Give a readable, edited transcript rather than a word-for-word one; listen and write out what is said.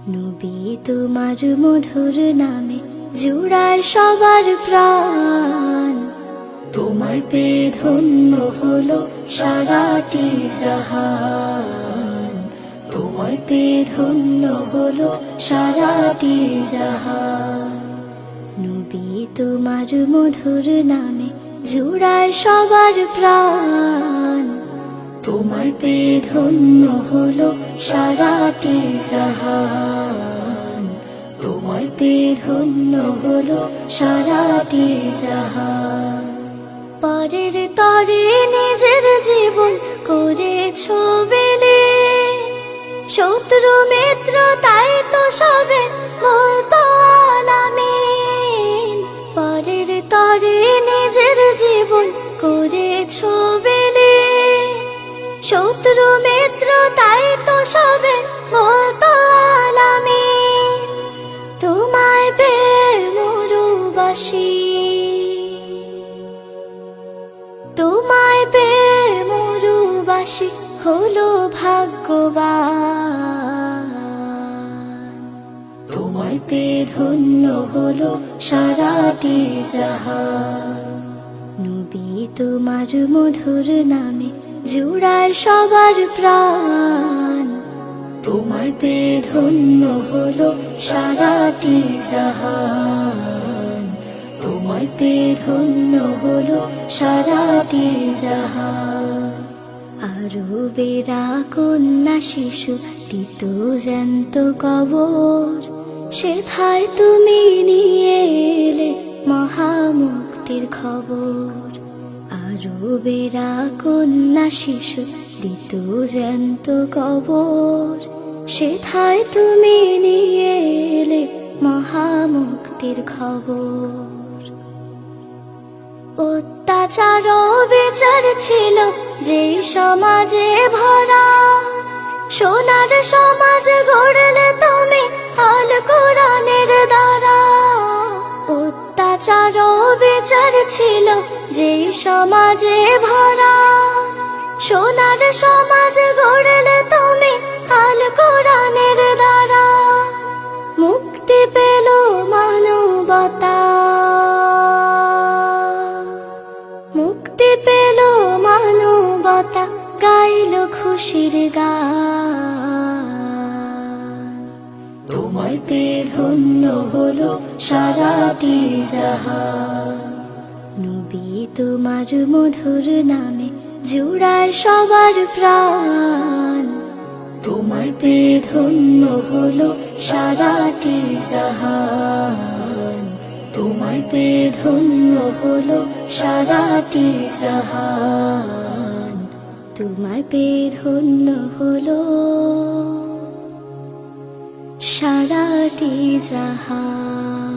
নবী তোমার মধুর নামে জুড়ায় সবার প্রাণ, তোমায় পেয়ে ধন্য হলো সারাটি জাহান, তোমায় পেয়ে ধন্য হলো সারাটি জাহান। নবী তোমার মধুর নামে জুড়ায় সবার প্রাণ, তোমায় পেয়ে ধন্য হলো সারাটি জাহান, তোমায় পেয়ে ধন্য হলো সারাটি জাহান। পরের তরে নিজের জীবন করেছো বিলীন, শত্রু মিত্র তাই তো সবে বলতো আলামিন। পরের তরে নিজের জীবন করেছো বিলীন, শত্রু মিত্র তাই তো সবে বলতো আলামিন। তোমায় পেয়ে মরুবাসী, তোমায় পেয়ে মরুবাসী হলো ভাগ্যবান, তোমায় পেয়ে ধন্য হলো সারাটি জাহান। নবী তোমার মধুর নামে জুড়ায় সবার প্রাণ, তোমায় পেয়ে ধন্য হলো সারাটি জাহান, তোমায় পেয়ে ধন্য হলো সারাটি জাহান। আরবেরা কন্যা শিশু দিত জ্যান্ত কবর, সেথায় তুমি নিয়ে এলে মহামুক্তির খবর। আরবেরা কন্যা শিশু দিত জ্যান্ত কবর, সেথায় তুমি নিয়ে এলে মহামুক্তির খবর। অত্যাচার বিচার ছিল যে সমাজে ভরা, সোনার সমাজ গড়লে তুমি আল কোরআনের দ্বারা। অত্যাচার বিচার ছিল যে সমাজে ভরা, সোনার সমাজ গড়লে তুমি আল কোরআনের দ্বারা। মুক্তি পেল মানবতা, মুক্তি পেল মানবতা, গাইল খুশির গান। তোমায় পেয়ে ধন্য হলো সারাটি জাহান। নবী তোমার মধুর নামে জুড়ায় সবার প্রাণ, তোমায় পেয়ে ধন্য হলো সারাটি জাহান, তোমায় পেয়ে ধন্য হলো সারাটি জাহান, তোমায় পেয়ে ধন্য হলো সারাটি জাহান।